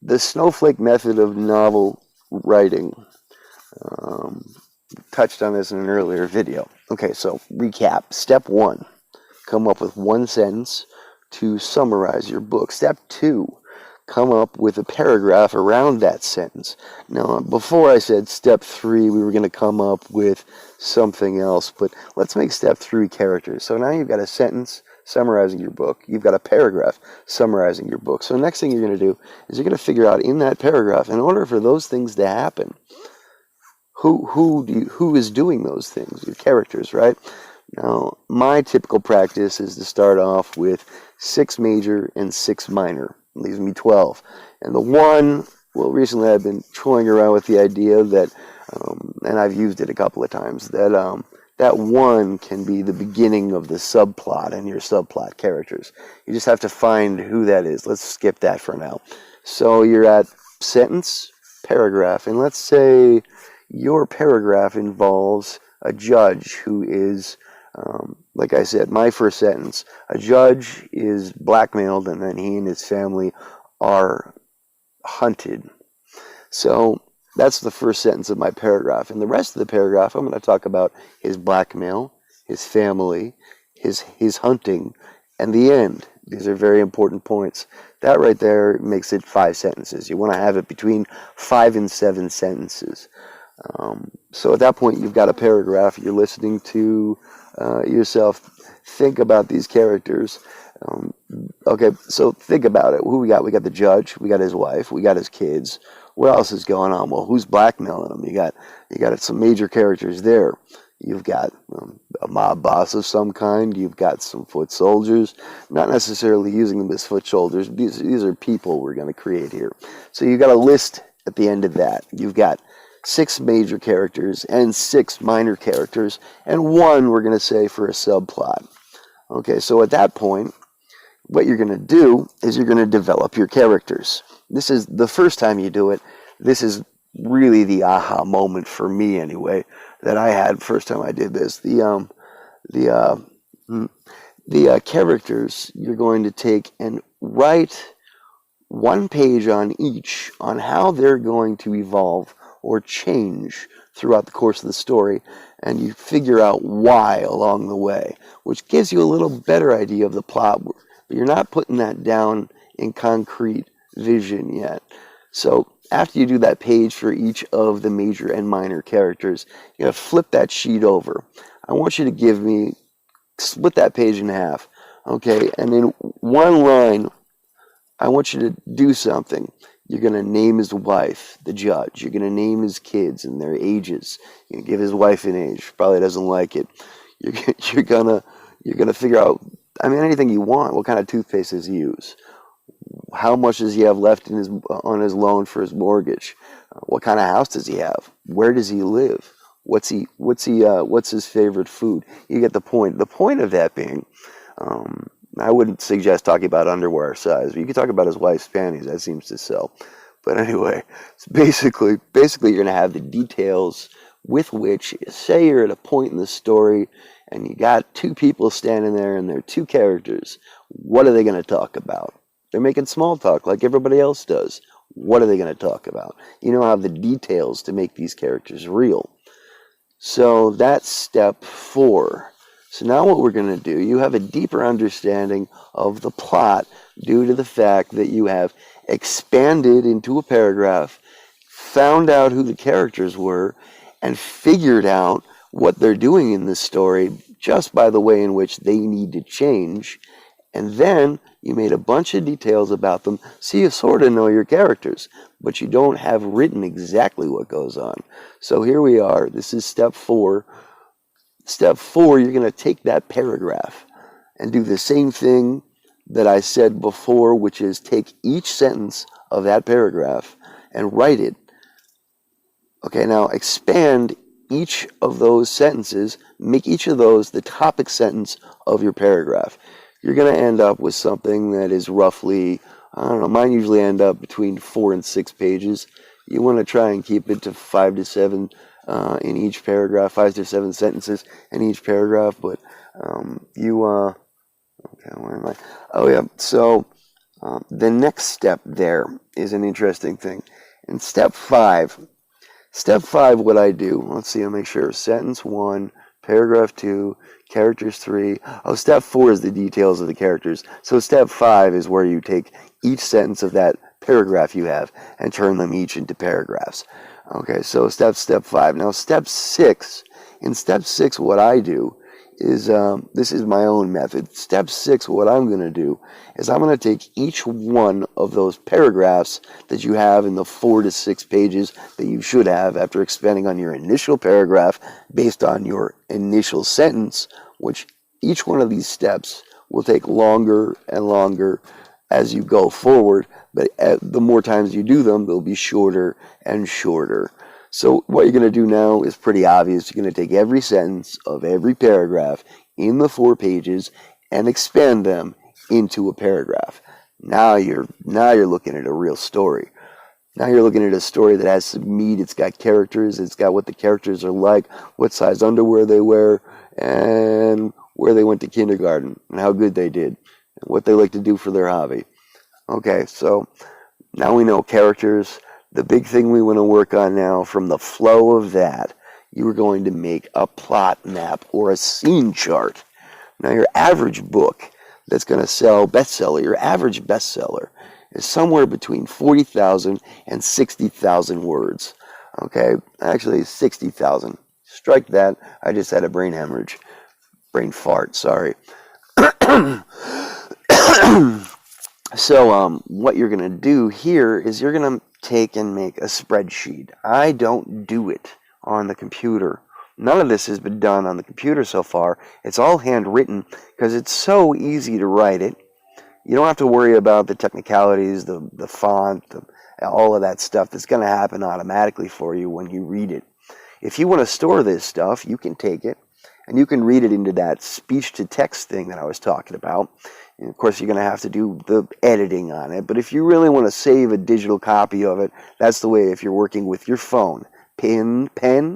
The Snowflake Method of novel writing. Touched on this in an earlier video. Okay, so recap. Step 1, come up with one sentence to summarize your book. Step 2, come up with a paragraph around that sentence. Now, before I said step 3, we were going to come up with something else, but let's make step 3 characters. So now you've got a sentence summarizing your book. You've got a paragraph summarizing your book. So the next thing you're going to do is you're going to figure out in that paragraph, in order for those things to happen, who is doing those things? Your characters, right? Now, my typical practice is to start off with 6 major and 6 minor. It leaves me 12. And the one, well, recently I've been toying around with the idea that, and I've used it a couple of times, that that one can be the beginning of the subplot and your subplot characters. You just have to find who that is. Let's skip that for now. So you're at sentence, paragraph, and let's say your paragraph involves a judge who is, like I said, my first sentence, a judge is blackmailed and then he and his family are hunted. So that's the first sentence of my paragraph. In the rest of the paragraph, I'm going to talk about his blackmail, his family, his hunting, and the end. These are very important points. That right there makes it 5 sentences. You want to have it between 5 and 7 sentences. So at that point, you've got a paragraph. You're listening to yourself think about these characters. Okay, so think about it. Who we got? We got the judge. We got his wife. We got his kids. What else is going on? Well, who's blackmailing him? You got some major characters there. You've got a mob boss of some kind. You've got some foot soldiers. Not necessarily using them as foot soldiers. These are people we're going to create here. So you've got a list at the end of that. You've got 6 major characters and 6 minor characters, and 1 we're going to say for a subplot. Okay, so at that point, what you're going to do is you're going to develop your characters. This is the first time you do it. This is really the aha moment for me, anyway, that I had first time I did this. The characters you're going to take and write 1 page on each on how they're going to evolve or change throughout the course of the story, and you figure out why along the way, which gives you a little better idea of the plot, but you're not putting that down in concrete vision yet. So after you do that page for each of the major and minor characters, you gotta flip that sheet over. I want you to split that page in half, okay, and in 1 line, I want you to do something. You're going to name his wife, the judge. You're going to name his kids and their ages. You're going to give his wife an age. Probably doesn't like it. You're going to figure out, anything you want. What kind of toothpaste does he use? How much does he have left on his loan for his mortgage? What kind of house does he have? Where does he live? What's his favorite food? You get the point. The point of that being, I wouldn't suggest talking about underwear size, but you could talk about his wife's panties. That seems to sell. But anyway, so basically you're going to have the details with which, say you're at a point in the story and you got 2 people standing there and they're 2 characters. What are they going to talk about? They're making small talk like everybody else does. What are they going to talk about? You don't have the details to make these characters real. So that's step 4. So now what we're going to do, you have a deeper understanding of the plot due to the fact that you have expanded into a paragraph, found out who the characters were, and figured out what they're doing in this story just by the way in which they need to change. And then you made a bunch of details about them, so you sort of know your characters, but you don't have written exactly what goes on. So here we are. This is step 4. Step 4, you're going to take that paragraph and do the same thing that I said before, which is take each sentence of that paragraph and write it. Okay, now expand each of those sentences, make each of those the topic sentence of your paragraph. You're going to end up with something that is roughly, mine usually end up between 4 and 6 pages. You want to try and keep it to 5 to 7 in each paragraph, 5 to 7 sentences in each paragraph, but okay, where am I? Oh yeah, so The next step there is an interesting thing. In step 5, what I do, let's see, I'll make sure, sentence 1, paragraph 2, characters 3. Oh, step 4 is the details of the characters. So step 5 is where you take each sentence of that paragraph you have and turn them each into paragraphs. Okay, so step 5. Now step 6, in step 6 what I do is, this is my own method. Step 6, what I'm going to do is I'm going to take each one of those paragraphs that you have in the 4 to 6 pages that you should have after expanding on your initial paragraph based on your initial sentence, which each one of these steps will take longer and longer as you go forward, but the more times you do them, they'll be shorter and shorter. So what you're going to do now is pretty obvious. You're going to take every sentence of every paragraph in the 4 pages and expand them into a paragraph. Now you're looking at a real story. Now you're looking at a story that has some meat. It's got characters. It's got what the characters are like, what size underwear they wear, and where they went to kindergarten, and how good they did, and what they like to do for their hobby. Okay, so now we know characters. The big thing we want to work on now, from the flow of that, you are going to make a plot map or a scene chart. Now your average book that's going to sell bestseller, your average bestseller, is somewhere between 40,000 and 60,000 words. Okay, actually 60,000. Strike that. I just had a brain hemorrhage. Brain fart, sorry. So what you're going to do here is you're going to take and make a spreadsheet. I don't do it on the computer. None of this has been done on the computer so far. It's all handwritten because it's so easy to write it. You don't have to worry about the technicalities, the font, all of that stuff that's going to happen automatically for you when you read it. If you want to store this stuff, you can take it and you can read it into that speech-to-text thing that I was talking about. And of course, you're going to have to do the editing on it. But if you really want to save a digital copy of it, that's the way if you're working with your phone. Pen,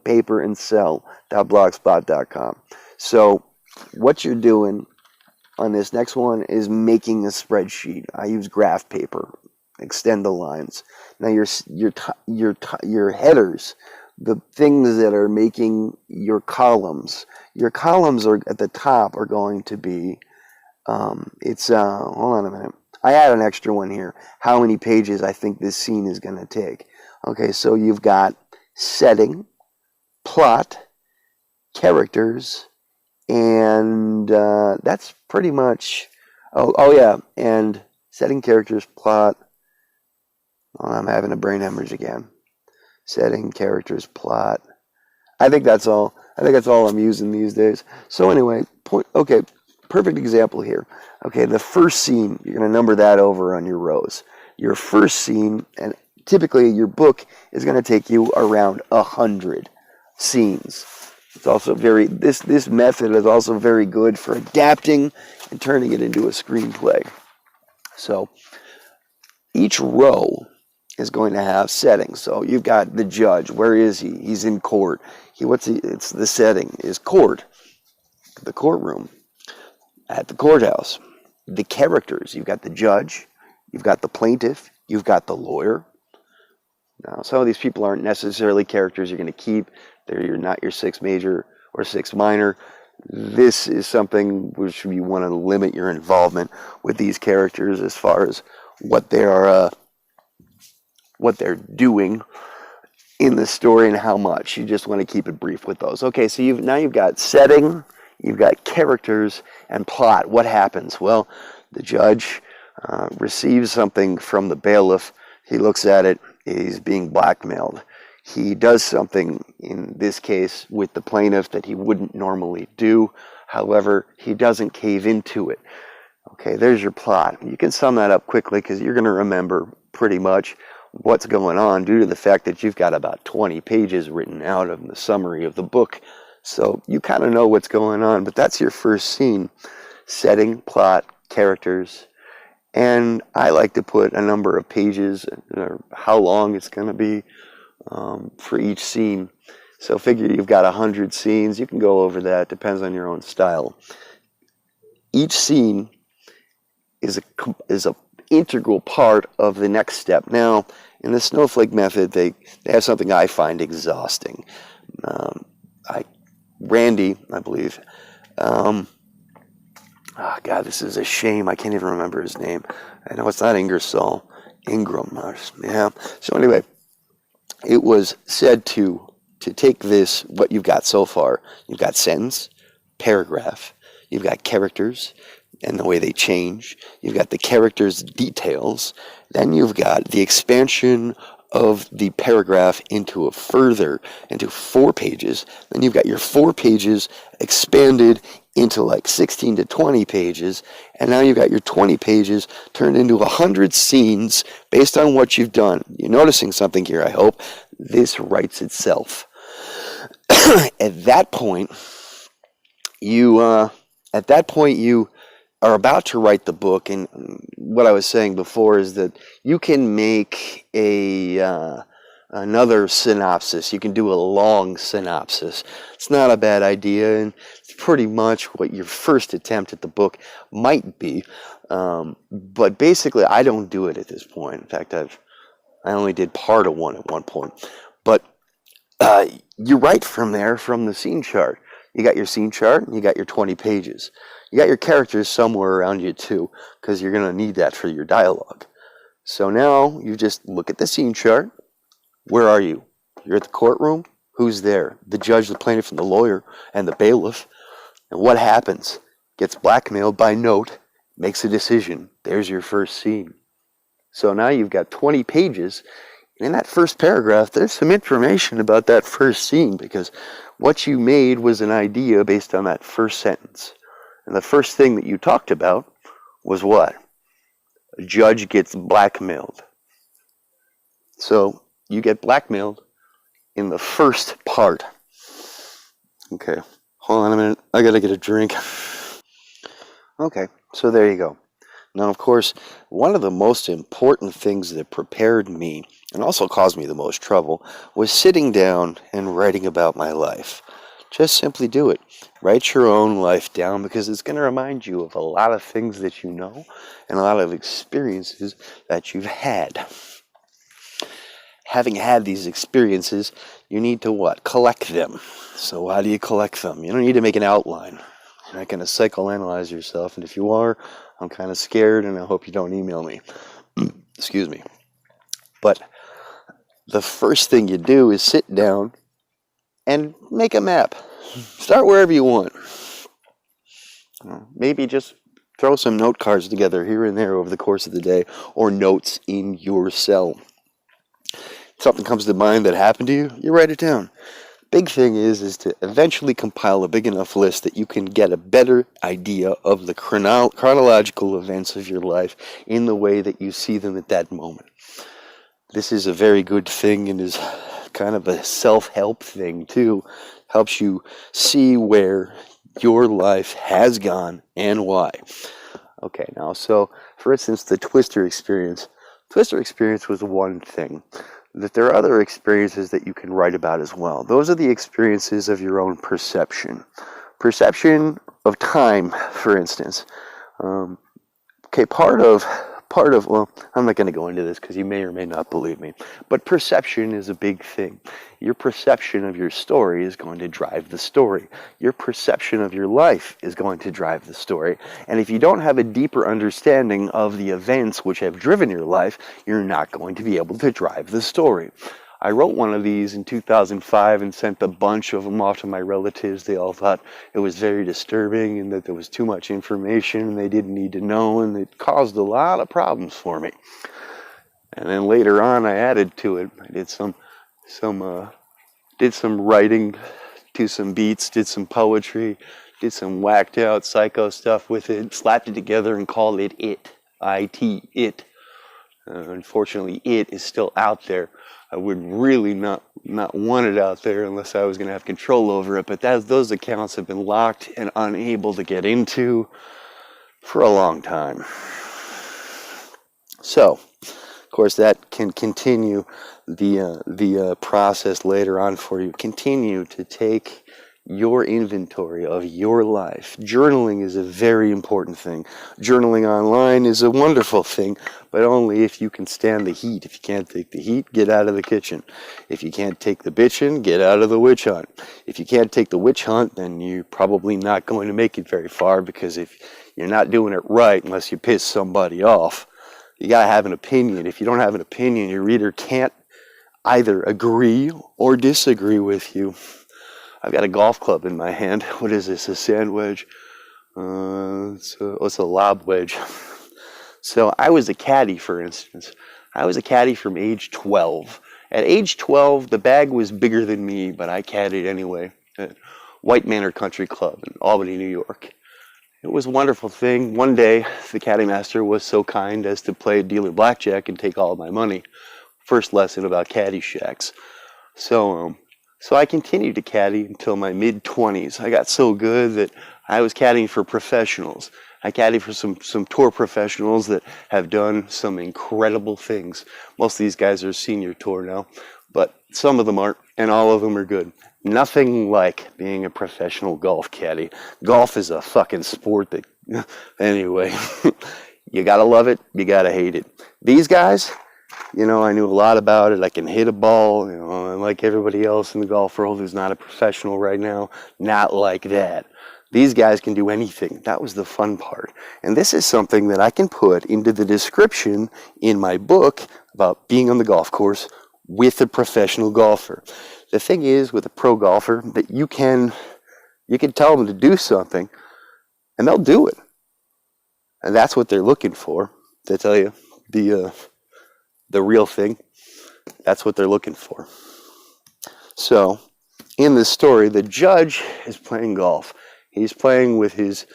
paper, and cell.blogspot.com. So what you're doing on this next one is making a spreadsheet. I use graph paper. Extend the lines. Now your headers, the things that are making your columns are at the top are going to be, hold on a minute. I add an extra one here. How many pages I think this scene is going to take. Okay, so you've got setting, plot, characters, and that's pretty much, oh yeah, and setting, characters, plot. Oh, I'm having a brain hemorrhage again. Setting, characters, plot. I think that's all I'm using these days. So anyway, okay, perfect example here. Okay, the first scene, you're going to number that over on your rows. Your first scene, and typically your book is going to take you around 100 scenes. It's also this method is also very good for adapting and turning it into a screenplay. So each row is going to have settings. So you've got the judge. Where is he? He's in court. It's the setting is court, the courtroom, at the courthouse. The characters. You've got the judge. You've got the plaintiff. You've got the lawyer. Now, some of these people aren't necessarily characters you're going to keep. You're not your 6 major or 6 minor. This is something which you want to limit your involvement with these characters as far as what they're doing in the story and how much. You just want to keep it brief with those. Okay, so you've got setting, you've got characters, and plot. What happens? Well, the judge receives something from the bailiff. He looks at it. He's being blackmailed. He does something, in this case, with the plaintiff that he wouldn't normally do. However, he doesn't cave into it. Okay, there's your plot. You can sum that up quickly because you're going to remember pretty much what's going on due to the fact that you've got about 20 pages written out of the summary of the book. So you kind of know what's going on, but that's your first scene. Setting, plot, characters, and I like to put a number of pages or how long it's going to be for each scene. So figure you've got 100 scenes. You can go over that. Depends on your own style. Each scene is integral part of the next step. Now, in the Snowflake Method, they have something I find exhausting. Randy, I believe. Oh God, this is a shame. I can't even remember his name. I know it's not Ingersoll. Ingram. Yeah. So anyway, it was said to take this, what you've got so far. You've got sentence, paragraph. You've got characters and the way they change. You've got the characters' details. Then you've got the expansion of the paragraph into 4 pages. Then you've got your 4 pages expanded into like 16 to 20 pages. And now you've got your 20 pages turned into 100 scenes based on what you've done. You're noticing something here, I hope. This writes itself. At that point, you are about to write the book, and what I was saying before is that you can make another synopsis. You can do a long synopsis. It's not a bad idea, and it's pretty much what your first attempt at the book might be. But basically, I don't do it at this point. In fact, I only did part of one at one point. But you write from there, from the scene chart. You got your scene chart, and you got your 20 pages. You got your characters somewhere around you too, because you're going to need that for your dialogue. So now you just look at the scene chart. Where are you? You're at the courtroom. Who's there? The judge, the plaintiff, and the lawyer, and the bailiff. And what happens? Gets blackmailed by note, makes a decision. There's your first scene. So now you've got 20 pages. And in that first paragraph, there's some information about that first scene, because what you made was an idea based on that first sentence. And the first thing that you talked about was what? A judge gets blackmailed. So you get blackmailed in the first part. Okay, hold on a minute. I gotta get a drink. Okay, so there you go. Now, of course, one of the most important things that prepared me, and also caused me the most trouble, was sitting down and writing about my life. Just simply do it. Write your own life down, because it's going to remind you of a lot of things that you know and a lot of experiences that you've had. Having had these experiences, you need to what? Collect them. So how do you collect them? You don't need to make an outline. You're not going to psychoanalyze yourself, and if you are, I'm kind of scared, and I hope you don't email me. Excuse me. But the first thing you do is sit down and make a map. Start wherever you want. Maybe just throw some note cards together here and there over the course of the day, or notes in your cell. Something comes to mind that happened to you, you write it down. Big thing is to eventually compile a big enough list that you can get a better idea of the chronological events of your life in the way that you see them at that moment. This is a very good thing, and is kind of a self-help thing too. Helps you see where your life has gone and why. Okay, now, so for instance, the Twister experience. Twister experience was one thing. That there are other experiences that you can write about as well. Those are the experiences of your own perception. Perception of time, for instance. Part of, well, I'm not going to go into this because you may or may not believe me, but perception is a big thing. Your perception of your story is going to drive the story. Your perception of your life is going to drive the story. And if you don't have a deeper understanding of the events which have driven your life, you're not going to be able to drive the story. I wrote one of these in 2005 and sent a bunch of them off to my relatives. They all thought it was very disturbing and that there was too much information and they didn't need to know, and it caused a lot of problems for me. And then later on I added to it. I did some writing to some beats, did some poetry, did some whacked out psycho stuff with it, slapped it together and called it It. I-T, It. Unfortunately, It is still out there. I would really not want it out there unless I was going to have control over it. But those accounts have been locked and unable to get into for a long time. So, of course, that can continue the process later on for you. Continue to take your inventory of your life. Journaling is a very important thing. Journaling online is a wonderful thing, but only if you can stand the heat. If you can't take the heat, get out of the kitchen. If you can't take the bitchin', get out of the witch hunt. If you can't take the witch hunt, then you're probably not going to make it very far, because if you're not doing it right, unless you piss somebody off, you gotta have an opinion. If you don't have an opinion, your reader can't either agree or disagree with you. I've got a golf club in my hand. What is this, a sand wedge? It's a lob wedge. So I was a caddy, for instance. I was a caddy from age 12. At age 12, the bag was bigger than me, but I caddied anyway at White Manor Country Club in Albany, New York. It was a wonderful thing. One day, the caddy master was so kind as to play a dealer blackjack and take all of my money. First lesson about caddy shacks. So I continued to caddy until my mid-20s. I got so good that I was caddying for professionals. I caddy for some tour professionals that have done some incredible things. Most of these guys are senior tour now, but some of them aren't, and all of them are good. Nothing like being a professional golf caddy. Golf is a fucking sport that, anyway, you gotta love it, you gotta hate it. These guys, you know, I knew a lot about it. I can hit a ball, you know, and like everybody else in the golf world who's not a professional right now, not like that. These guys can do anything. That was the fun part. And this is something that I can put into the description in my book about being on the golf course with a professional golfer. The thing is, with a pro golfer, that you can tell them to do something, and they'll do it. And that's what they're looking for. To tell you the real thing, that's what they're looking for. So, in this story, the judge is playing golf. He's playing with his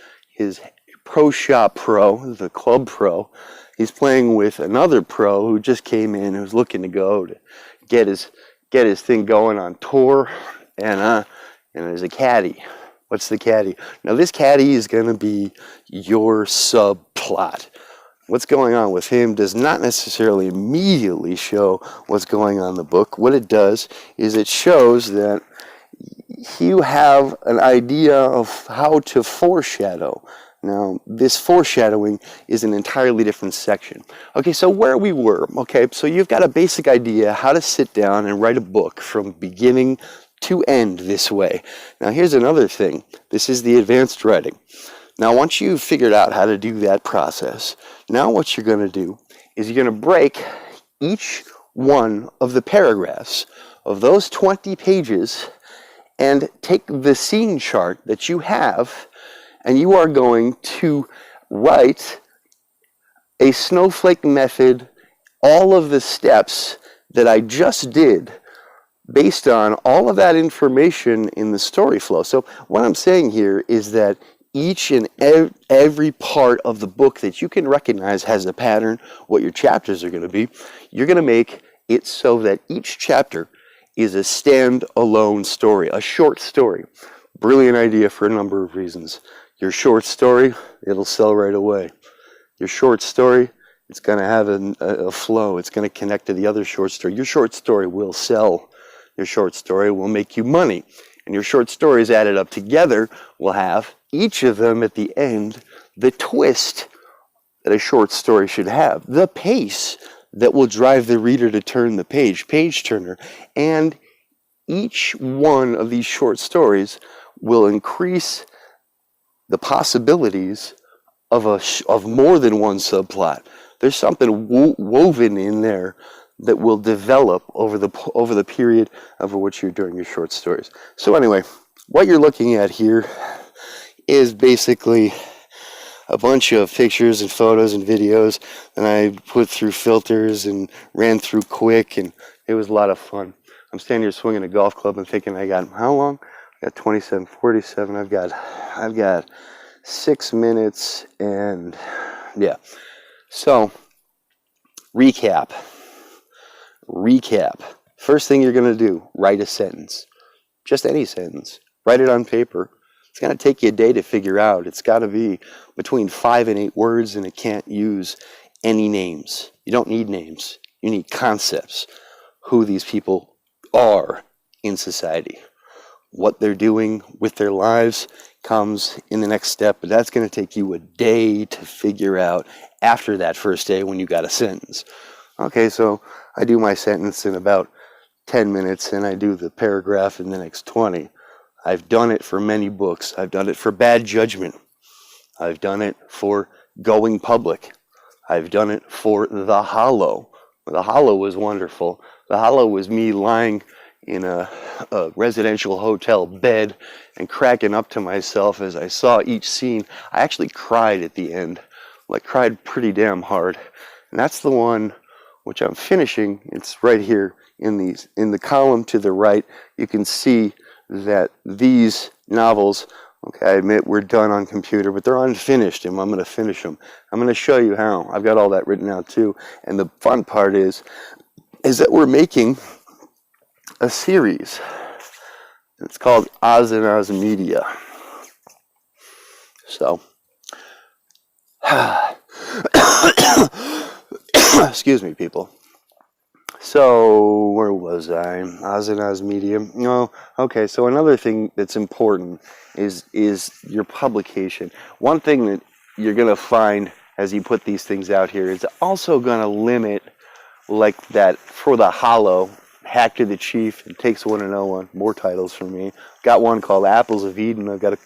pro shop pro, the club pro. He's playing with another pro who just came in, who's looking to go to get his thing going on tour, and there's a caddy. What's the caddy? Now, this caddy is going to be your subplot. What's going on with him does not necessarily immediately show what's going on in the book. What it does is it shows that you have an idea of how to foreshadow. Now, this foreshadowing is an entirely different section. Okay, so where we were, okay, so you've got a basic idea how to sit down and write a book from beginning to end this way. Now, here's another thing. This is the advanced writing. Now, once you've figured out how to do that process, now what you're going to do is you're going to break each one of the paragraphs of those 20 pages and take the scene chart that you have, and you are going to write a Snowflake Method, all of the steps that I just did based on all of that information in the story flow. So what I'm saying here is that each and every part of the book that you can recognize has a pattern, what your chapters are going to be, you're going to make it so that each chapter is a stand-alone story, a short story. Brilliant idea for a number of reasons. Your short story, it'll sell right away. Your short story, it's going to have a flow. It's going to connect to the other short story. Your short story will sell. Your short story will make you money. And your short stories added up together will have, each of them at the end, the twist that a short story should have. The pace that will drive the reader to turn the page turner. And each one of these short stories will increase the possibilities of more than one subplot. There's something woven in there that will develop over the period over which you're doing your short stories. So anyway, what you're looking at here is basically a bunch of pictures and photos and videos, and I put through filters and ran through quick, and it was a lot of fun. I'm standing here swinging a golf club and thinking, I got how long? I got 27:47. I've got 6 minutes, and yeah. So recap. First thing you're going to do, write a sentence. Just any sentence. Write it on paper. It's going to take you a day to figure out. It's got to be between 5 and 8 words, and it can't use any names. You don't need names. You need concepts. Who these people are in society. what they're doing with their lives comes in the next step, but that's going to take you a day to figure out after that first day when you got a sentence. Okay, so I do my sentence in about 10 minutes and I do the paragraph in the next 20. I've done it for many books. I've done it for Bad Judgment. I've done it for Going Public. I've done it for The Hollow. The Hollow was wonderful. The Hollow was me lying in a residential hotel bed and cracking up to myself as I saw each scene. I actually cried at the end, like cried pretty damn hard. And that's the one which I'm finishing. It's right here in the column to the right. You can see that these novels, okay, I admit we're done on computer, but they're unfinished, and I'm going to finish them. I'm going to show you how. I've got all that written out too. And the fun part is that we're making a series. It's called Ozenoz Media. So, excuse me, people. So, where was I? Ozenoz Media. Okay, so another thing that's important is your publication. One thing that you're going to find as you put these things out here is also going to limit, like that for The Hollow, Hack to the Chief, It Takes One to Know One, more titles for me. Got one called Apples of Eden. I've got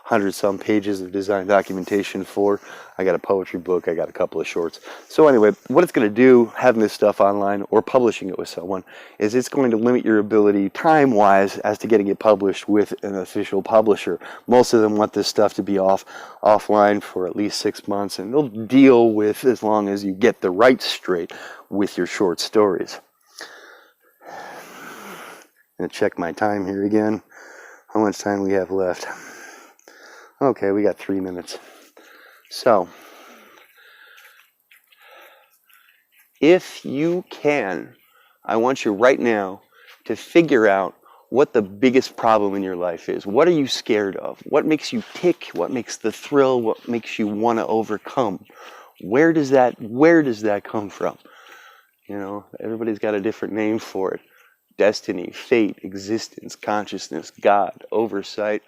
100-some pages of design documentation for. I got a poetry book. I got a couple of shorts. So anyway, what it's going to do, having this stuff online or publishing it with someone, is it's going to limit your ability time-wise as to getting it published with an official publisher. Most of them want this stuff to be offline for at least 6 months, and they'll deal with as long as you get the rights straight with your short stories. I'm going to check my time here again. How much time we have left? Okay, we got 3 minutes. So, if you can, I want you right now to figure out what the biggest problem in your life is. What are you scared of? What makes you tick? What makes the thrill? What makes you want to overcome? Where does that come from? Everybody's got a different name for it. Destiny, fate, existence, consciousness, God, oversight.